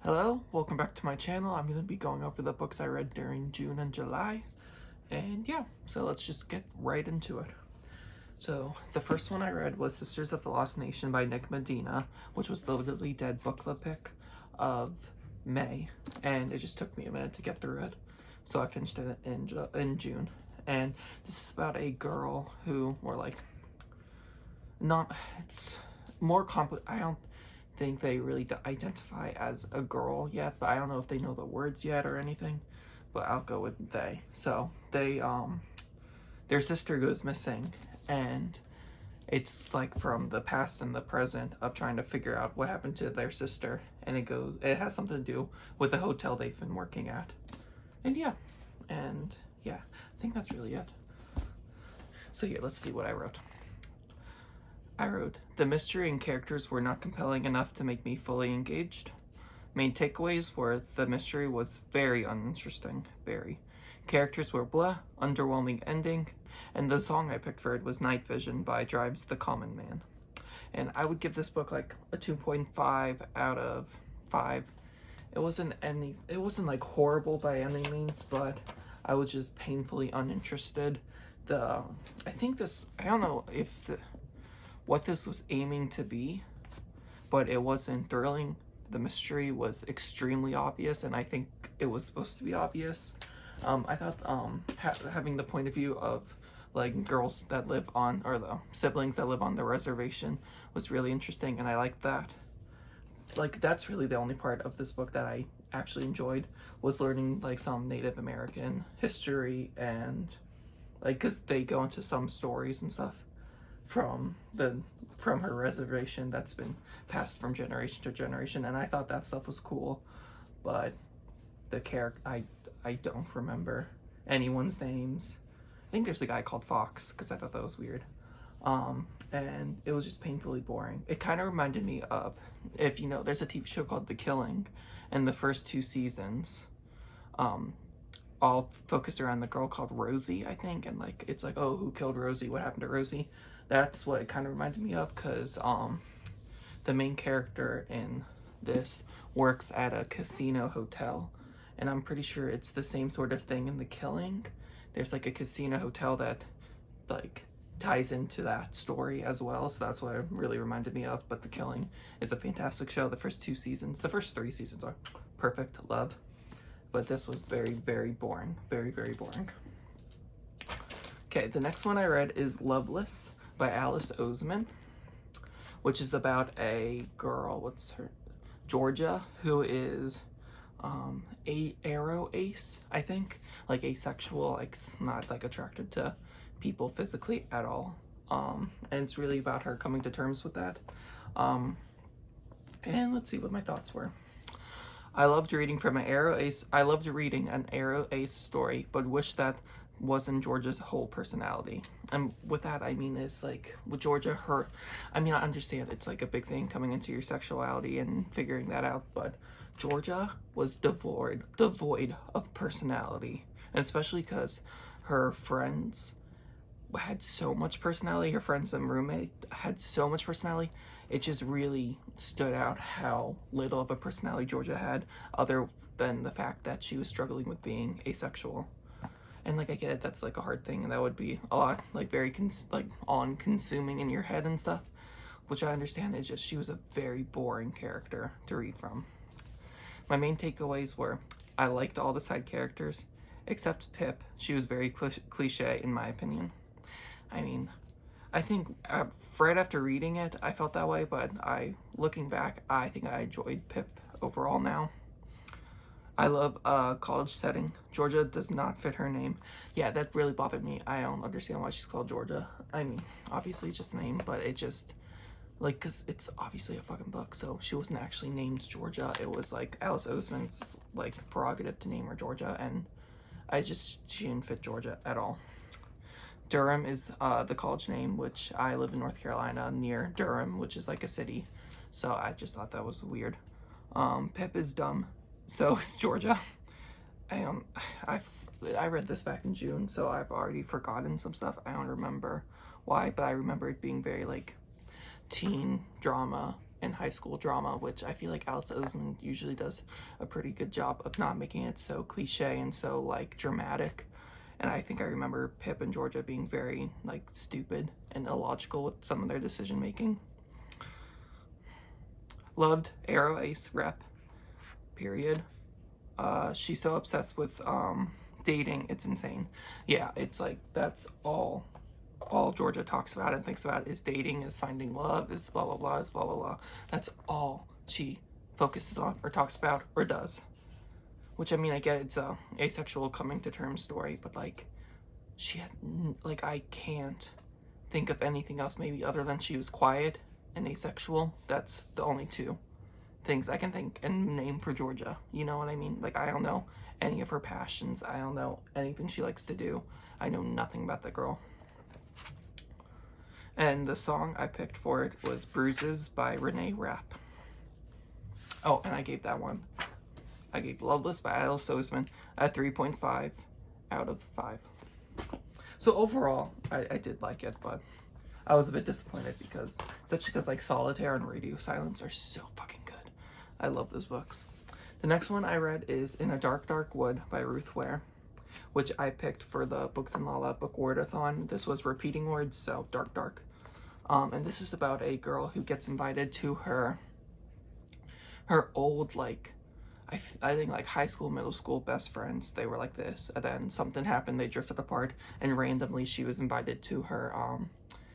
Hello, welcome back to my channel. I'm going to be going over the books I read during June and July. And yeah, so let's just get right into it. So the first one I read was Sisters of the Lost Nation by Nick Medina, which was the Literally Dead book club pick of May. And it just took me a minute to get through it. So I finished it in June. And this is about a girl who, or like, it's more complex. I don't think they really identify as a girl yet, but I don't know if they know the words yet or anything, but I'll go with they. So they their sister goes missing, and it's like from the past and the present of trying to figure out what happened to their sister, and it has something to do with the hotel they've been working at. And yeah, I think that's really it. So yeah, let's see what I wrote. The mystery and characters were not compelling enough to make me fully engaged. Main takeaways were the mystery was very uninteresting, very. Characters were blah, underwhelming ending, and the song I picked for it was Night Vision by Drives the Common Man. And I would give this book like a 2.5 out of 5. It wasn't like horrible by any means, but I was just painfully uninterested. I don't know if what this was aiming to be, but it wasn't thrilling. The mystery was extremely obvious, and I think it was supposed to be obvious. I thought having the point of view of like girls that live on, or the siblings that live on the reservation was really interesting, and I liked that. Like, that's really the only part of this book that I actually enjoyed, was learning like some Native American history, and like, because they go into some stories and stuff from her reservation that's been passed from generation to generation, and I thought that stuff was cool. But the character, I don't remember anyone's names. I think there's a guy called Fox, because I thought that was weird. And it was just painfully boring. It kind of reminded me of, if you know, there's a TV show called The Killing, and the first 2 seasons all focused around the girl called Rosie, I think, and like it's like, oh, who killed Rosie, what happened to Rosie. That's what it kind of reminded me of, because the main character in this works at a casino hotel, and I'm pretty sure it's the same sort of thing in The Killing. There's like a casino hotel that like ties into that story as well, so that's what it really reminded me of. But The Killing is a fantastic show. The first 3 seasons are perfect, love. But this was very, very boring. Very, very boring. Okay, the next one I read is Loveless by Alice Oseman, which is about a girl, Georgia, who is aro ace, I think, like asexual, like not like attracted to people physically at all. And it's really about her coming to terms with that. And let's see what my thoughts were. I loved reading an aro ace story, but wish that wasn't Georgia's whole personality. And with that, I mean, it's like with Georgia, I understand it's like a big thing coming into your sexuality and figuring that out, but Georgia was devoid of personality, and especially because her friends had so much personality. Her friends and roommate had so much personality. It just really stood out how little of a personality Georgia had, other than the fact that she was struggling with being asexual. And like, I get it, that's like a hard thing, and that would be a lot like very on consuming in your head and stuff, which I understand. It's just she was a very boring character to read from. My main takeaways were I liked all the side characters except Pip. She was very cliche in my opinion. I mean, I think right after reading it, I felt that way, but looking back, I think I enjoyed Pip overall now. I love college setting. Georgia does not fit her name. Yeah, that really bothered me. I don't understand why she's called Georgia. I mean, obviously it's just a name, but it just, like, because it's obviously a fucking book, so she wasn't actually named Georgia. It was like Alice Oseman's like prerogative to name her Georgia, and she didn't fit Georgia at all. Durham is the college name, which I live in North Carolina near Durham, which is like a city, so I just thought that was weird. Pip is dumb, so is Georgia. I read this back in June, so I've already forgotten some stuff. I don't remember why, but I remember it being very like teen drama in high school drama, which I feel like Alice Oseman usually does a pretty good job of not making it so cliche and so like dramatic. And I think I remember Pip and Georgia being very like stupid and illogical with some of their decision making. Loved Arrow Ace rep, period. She's so obsessed with dating, it's insane. Yeah, it's like that's all Georgia talks about and thinks about is dating, is finding love, is blah blah blah, is blah blah blah. That's all she focuses on or talks about or does. Which, I mean, I get it's a asexual coming to terms story, but like she had like I can't think of anything else maybe other than she was quiet and asexual. That's the only two things I can think and name for Georgia. You know what I mean? Like, I don't know any of her passions. I don't know anything she likes to do. I know nothing about the girl. And the song I picked for it was Bruises by Renee Rapp. Oh, and I gave that one. I gave Loveless by Alice Oseman a 3.5 out of 5. So overall, I did like it, but I was a bit disappointed because like Solitaire and Radio Silence are so fucking good. I love those books. The next one I read is In a Dark, Dark Wood by Ruth Ware, which I picked for the Books and Lala Book Wordathon. This was repeating words, so dark, dark. And this is about a girl who gets invited to her old, like, I think like high school, middle school best friends. They were like this, and then something happened, they drifted apart, and randomly she was invited to her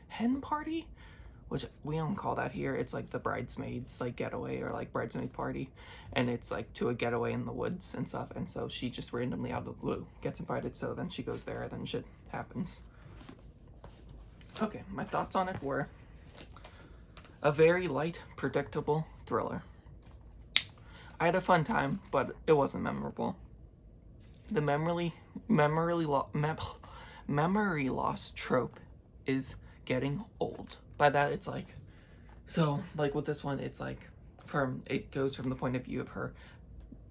hen party, which we don't call that here. It's like the bridesmaids like getaway or like bridesmaid party, and it's like to a getaway in the woods and stuff. And so she just randomly out of the blue gets invited, so then she goes there, and then shit happens. Okay, my thoughts on it were a very light, predictable thriller. I had a fun time, but it wasn't memorable. The memory loss trope is getting old. By that, it's like, so like with this one, it's like it goes from the point of view of her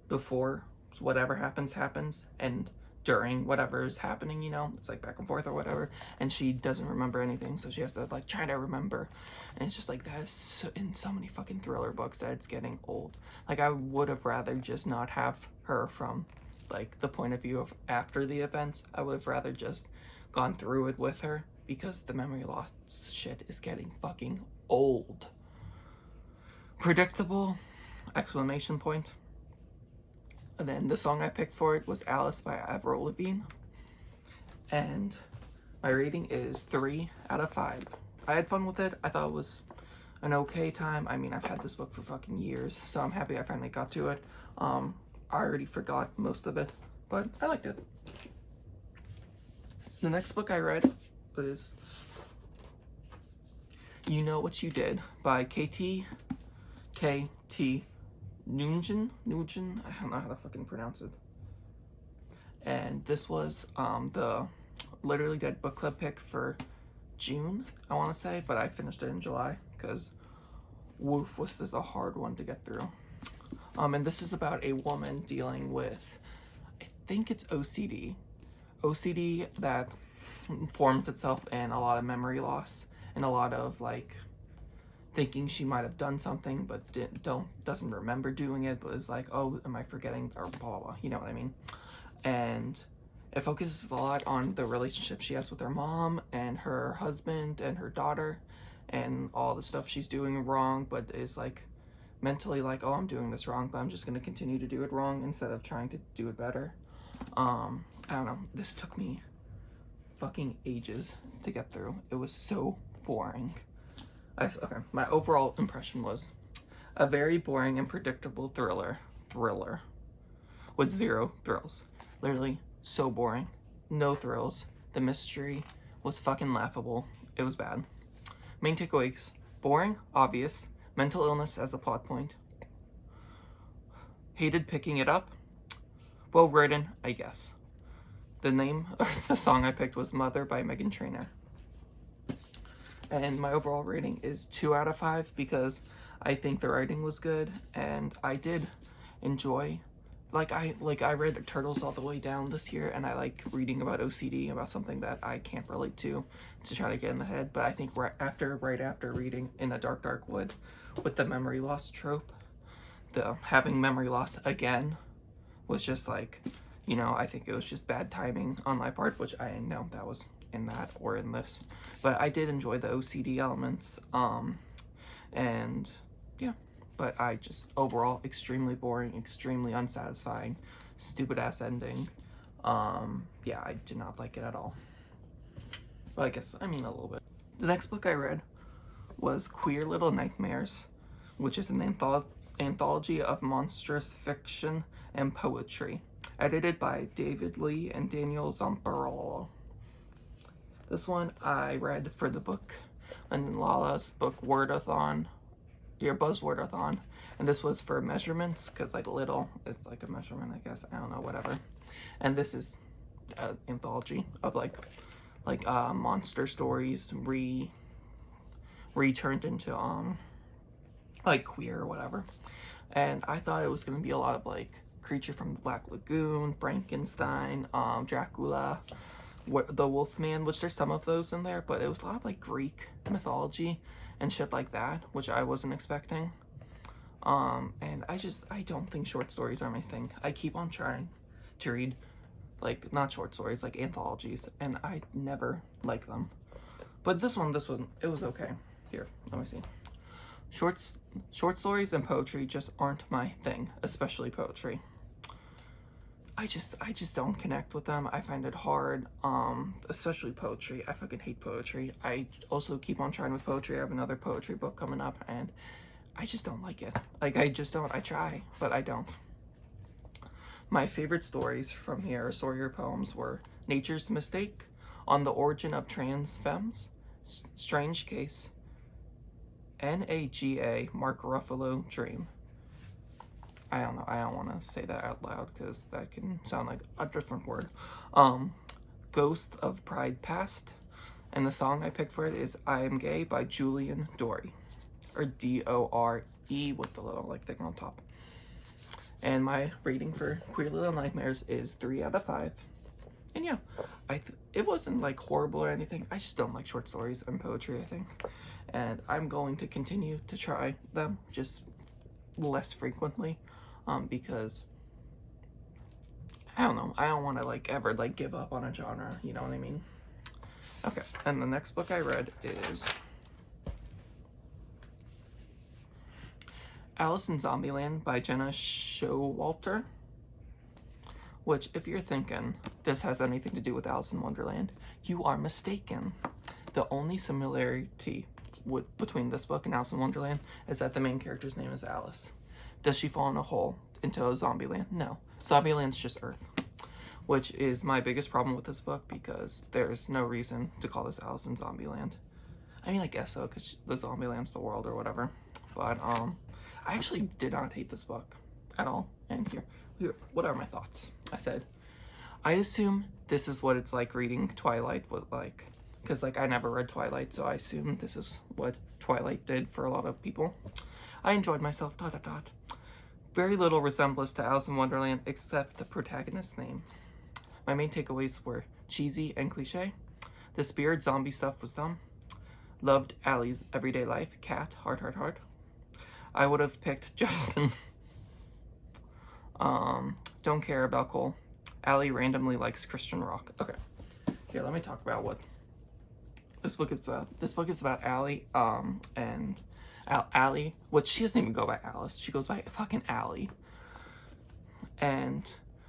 before whatever happens, and during whatever is happening, you know, it's like back and forth or whatever, and she doesn't remember anything, so she has to like try to remember, and it's just like that is so, in so many fucking thriller books that it's getting old. Like, I would have rather just not have her from like the point of view of after the events. I would have rather just gone through it with her, because the memory loss shit is getting fucking old. Predictable, exclamation point. And then the song I picked for it was Alice by Avril Lavigne. And my rating is 3 out of 5. I had fun with it. I thought it was an okay time. I mean, I've had this book for fucking years, so I'm happy I finally got to it. I already forgot most of it, but I liked it. The next book I read was You Know What You Did by K.T. Nugent, I don't know how to fucking pronounce it. And this was the Literally Dead book club pick for June, I want to say, but I finished it in July because woof, was this a hard one to get through. And this is about a woman dealing with, I think it's OCD that forms itself in a lot of memory loss and a lot of like thinking she might have done something but doesn't remember doing it, but is like, oh, am I forgetting, or blah blah blah, you know what I mean. And it focuses a lot on the relationship she has with her mom and her husband and her daughter, and all the stuff she's doing wrong, but is like mentally like, oh, I'm doing this wrong, but I'm just going to continue to do it wrong instead of trying to do it better. I don't know, this took me fucking ages to get through. It was so boring. Okay, my overall impression was a very boring and predictable thriller with zero thrills. Literally so boring, no thrills. The mystery was fucking laughable. It was bad. Main takeaways: boring, obvious, mental illness as a plot point. Hated picking it up. Well written, I guess. The name of the song I picked was Mother by Meghan Trainor. And my overall rating is 2 out of 5 because I think the writing was good and I did enjoy I read Turtles All the Way Down this year, and I like reading about OCD, about something that I can't relate to try to get in the head. But I think right after reading In a Dark Dark Wood, with the memory loss trope, the having memory loss again was just like, I think it was just bad timing on my part, which I didn't know that was in that or in this. But I did enjoy the OCD elements, and yeah. But I just, overall, extremely boring, extremely unsatisfying, stupid ass ending. Yeah, I did not like it at all. Well, I mean a little bit. The next book I read was Queer Little Nightmares, which is an anthology of monstrous fiction and poetry, edited by David Lee and Daniel Zamparolo. This one I read for the book, and Lala's book Wordathon, your Buzzwordathon, and this was for measurements, because like little is like a measurement, I guess, I don't know, whatever. And this is an anthology of like monster stories returned into like queer or whatever. And I thought it was going to be a lot of like Creature from the Black Lagoon, Frankenstein, Dracula, the Wolfman, which there's some of those in there, but it was a lot of like Greek mythology and shit like that, which I wasn't expecting. And I don't think short stories are my thing. I keep on trying to read, like, not short stories, like anthologies, and I never like them. But this one, it was okay. Here, let me see. Short stories and poetry just aren't my thing, especially poetry. I just don't connect with them. I find it hard, especially poetry. I fucking hate poetry. I also keep on trying with poetry. I have another poetry book coming up, and I just don't like it. Like, I just don't. I try, but I don't. My favorite stories from here, Sawyer poems, were Nature's Mistake, On the Origin of Trans Femmes, Strange Case, NAGA, Mark Ruffalo, Dream. I don't know, I don't want to say that out loud because that can sound like a different word. Ghost of Pride Past, and the song I picked for it is I Am Gay by Julian Dory, or D-O-R-E with the little like thing on top. And my rating for Queer Little Nightmares is 3 out of 5. And yeah, it wasn't like horrible or anything. I just don't like short stories and poetry, I think. And I'm going to continue to try them, just less frequently, because I don't know, I don't want to like ever like give up on a genre, you know what I mean? Okay, and the next book I read is Alice in Zombieland by Jenna Showalter, which, if you're thinking this has anything to do with Alice in Wonderland, you are mistaken. The only similarity between this book and Alice in Wonderland is that the main character's name is Alice. Does she fall in a hole into a zombie land? No. Zombieland's just Earth, which is my biggest problem with this book because there's no reason to call this Alice in Zombieland. I mean, I guess so, because the Zombieland's the world or whatever. But, I actually did not hate this book at all. And here, what are my thoughts? I said, I assume this is what it's like reading Twilight was like. Because, like, I never read Twilight, so I assume this is what Twilight did for a lot of people. I enjoyed myself, ... Very little resemblance to Alice in Wonderland except the protagonist's name. My main takeaways were cheesy and cliche. The spirit zombie stuff was dumb. Loved Allie's everyday life. Cat, heart. I would have picked Justin. Don't care about Cole. Allie randomly likes Christian rock. Okay, here, let me talk about what this book is about. This book is about Allie, and Allie, which she doesn't even go by Alice. She goes by fucking Allie. And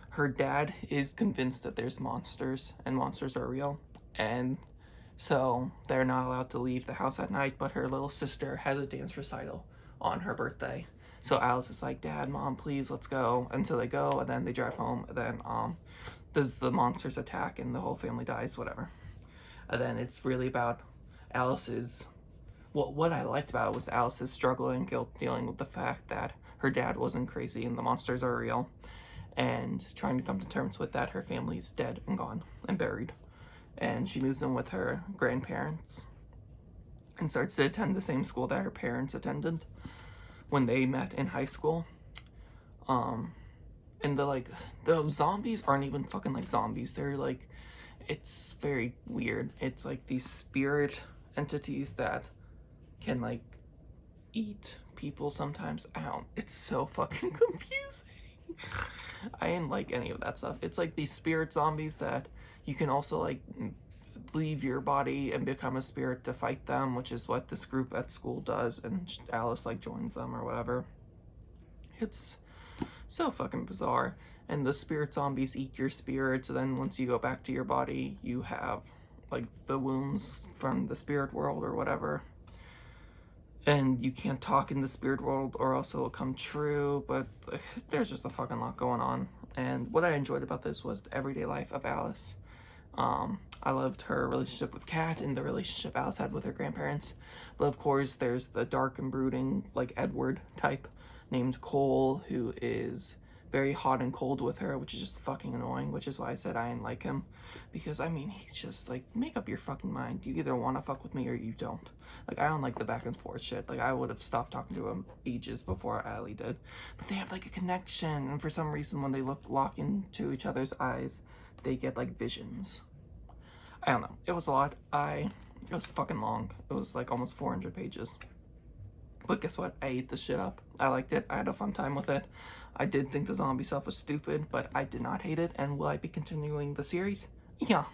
her dad is convinced that there's monsters, and monsters are real. And so they're not allowed to leave the house at night, but her little sister has a dance recital on her birthday. So Alice is like, Dad, Mom, please, let's go. And so they go, and then they drive home, and then does the monsters attack, and the whole family dies, whatever. And then it's really about Alice's, what I liked about it was Alice's struggle and guilt dealing with the fact that her dad wasn't crazy and the monsters are real, and trying to come to terms with that her family's dead and gone and buried. And she moves in with her grandparents and starts to attend the same school that her parents attended when they met in high school. And the zombies aren't even fucking like zombies. They're like, it's very weird. It's like these spirit entities that can like eat people sometimes. Ow, it's so fucking confusing. I didn't like any of that stuff. It's like these spirit zombies that you can also like leave your body and become a spirit to fight them, which is what this group at school does, and Alice like joins them or whatever. It's so fucking bizarre. And the spirit zombies eat your spirit, so then once you go back to your body, you have like the wounds from the spirit world or whatever. And you can't talk in the spirit world or else it'll come true, but there's just a fucking lot going on. And what I enjoyed about this was the everyday life of Alice. I loved her relationship with Kat and the relationship Alice had with her grandparents. But of course, there's the dark and brooding, like Edward type named Cole, who is very hot and cold with her, which is just fucking annoying, which is why I said I didn't like him. Because, I mean, he's just like, make up your fucking mind. You either want to fuck with me or you don't. Like, I don't like the back and forth shit. Like, I would have stopped talking to him ages before Allie did. But they have, like, a connection, and for some reason, when they lock into each other's eyes, they get, like, visions. I don't know. It was a lot. It was fucking long. It was, like, almost 400 pages. But guess what? I ate this shit up. I liked it. I had a fun time with it. I did think the zombie stuff was stupid, but I did not hate it. And will I be continuing the series? Yeah.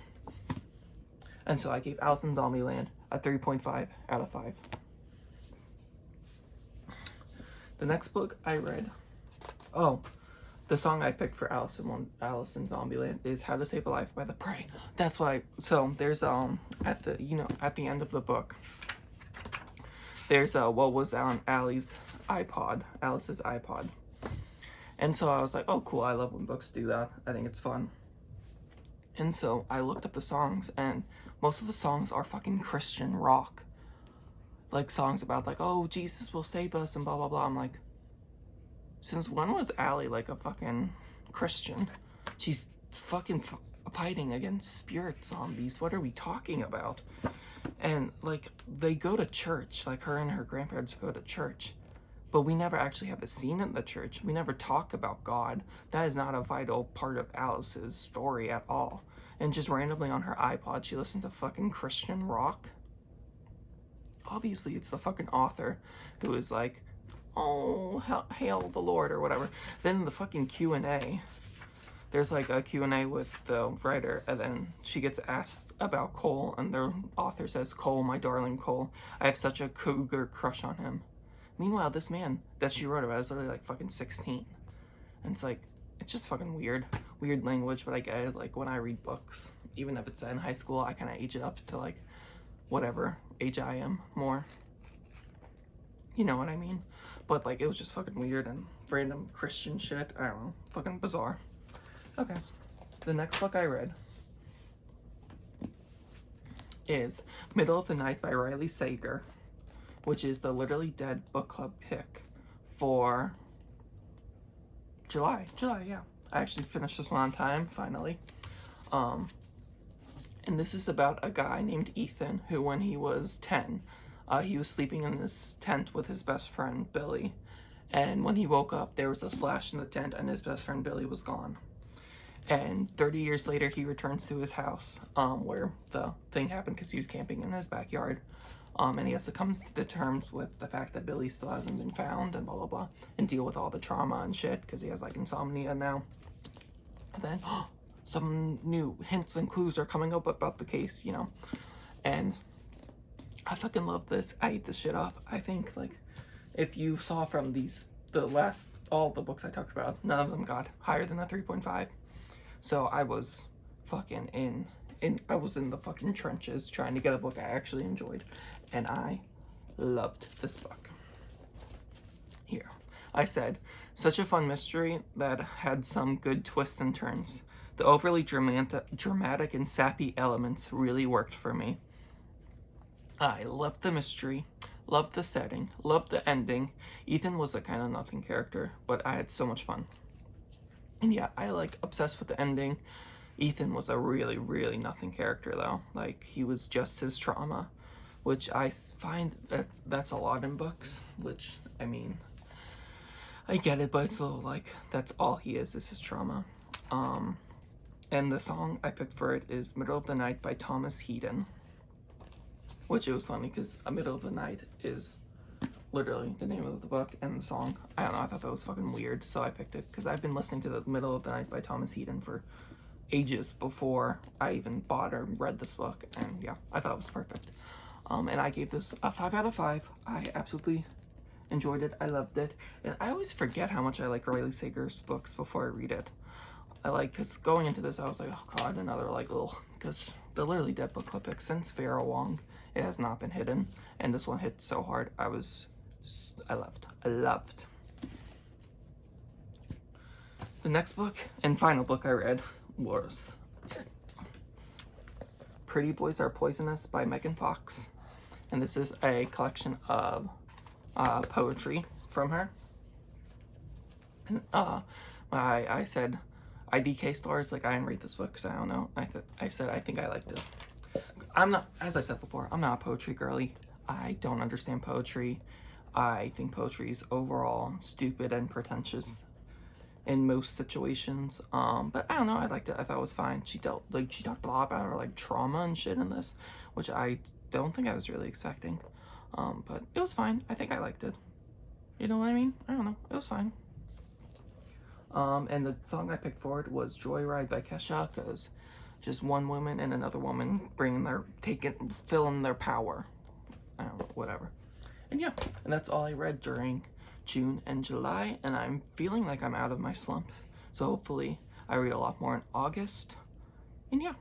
And so I gave Alice in Zombieland a 3.5 out of 5. The next book I read, the song I picked for Alice in Zombieland is "How to Save a Life" by The Prey. That's why. So there's at the end of the book, there's what was on Alice's iPod, and so I was like, oh cool, I love when books do that. I think it's fun. And so I looked up the songs, and most of the songs are fucking Christian rock. Like songs about like, oh, Jesus will save us and blah, blah, blah. I'm like, since when was Allie like a fucking Christian? She's fucking fighting against spirit zombies. What are we talking about? And like, they go to church, like her and her grandparents go to church. But we never actually have a scene in the church. We never talk about God. That is not a vital part of Alice's story at all. And just randomly on her iPod, she listens to fucking Christian rock. Obviously, it's the fucking author who is like, oh, hail the Lord, or whatever. Then the fucking Q&A, there's like a Q&A with the writer, and then she gets asked about Cole, and the author says, Cole, my darling Cole, I have such a cougar crush on him. Meanwhile, this man that she wrote about is literally like fucking 16. And it's like, it's just fucking weird language, but I get it. Like, when I read books, even if it's in high school, I kind of age it up to like whatever age I am more. You know what I mean? But like, it was just fucking weird and random Christian shit. I don't know. Fucking bizarre. Okay. The next book I read is Middle of the Night by Riley Sager, which is the Literally Dead book club pick for July, yeah. I actually finished this one on time, finally. And this is about a guy named Ethan who, when he was 10, he was sleeping in his tent with his best friend, Billy. And when he woke up, there was a slash in the tent and his best friend, Billy, was gone. And 30 years later, he returns to his house, where the thing happened because he was camping in his backyard. And he has to come to terms with the fact that Billy still hasn't been found and blah, blah, blah, and deal with all the trauma and shit because he has like insomnia now. And then some new hints and clues are coming up about the case, you know. And I fucking love this. I ate this shit up. I think like if you saw from all the books I talked about, none of them got higher than a 3.5. So I was fucking I was in the fucking trenches trying to get a book I actually enjoyed, and I loved this book. Here, I said, such a fun mystery that had some good twists and turns. The overly dramatic and sappy elements really worked for me. I loved the mystery, loved the setting, loved the ending. Ethan was a kind of nothing character, but I had so much fun. And yeah, I like obsessed with the ending. Ethan was a really, really nothing character though. Like, he was just his trauma, which I find that's a lot in books, which, I mean, I get it, but it's a little like, that's all he is. This is trauma. And the song I picked for it is Middle of the Night by Thomas Heaton. Which it was funny because A Middle of the Night is literally the name of the book and the song. I don't know, I thought that was fucking weird, so I picked it because I've been listening to The Middle of the Night by Thomas Heaton for ages before I even bought or read this book, and yeah, I thought it was perfect. And I gave this a 5 out of 5. I absolutely enjoyed it. I loved it. And I always forget how much I like Riley Sager's books before I read it. Because going into this, I was like, oh god, another like little, because the Literally Dead book club pick since Farrah Wong, it has not been hidden, and this one hit so hard. I loved. The next book and final book I read was Pretty Boys Are Poisonous by Megan Fox, and this is a collection of poetry from her. And I said IDK stars, like I didn't read this book because I don't know. I said I think I liked it. I'm not, as I said before, I'm not a poetry girly. I don't understand poetry. I think poetry is overall stupid and pretentious in most situations. But I don't know, I liked it. I thought it was fine. She talked a lot about her like trauma and shit in this, which I don't think I was really expecting. But it was fine. I think I liked it. You know what I mean? I don't know. It was fine. And the song I picked for it was Joyride by Kesha, because just one woman and another woman filling their power. I don't know, whatever. And yeah, and that's all I read during June and July, and I'm feeling like I'm out of my slump. So hopefully I read a lot more in August. And yeah.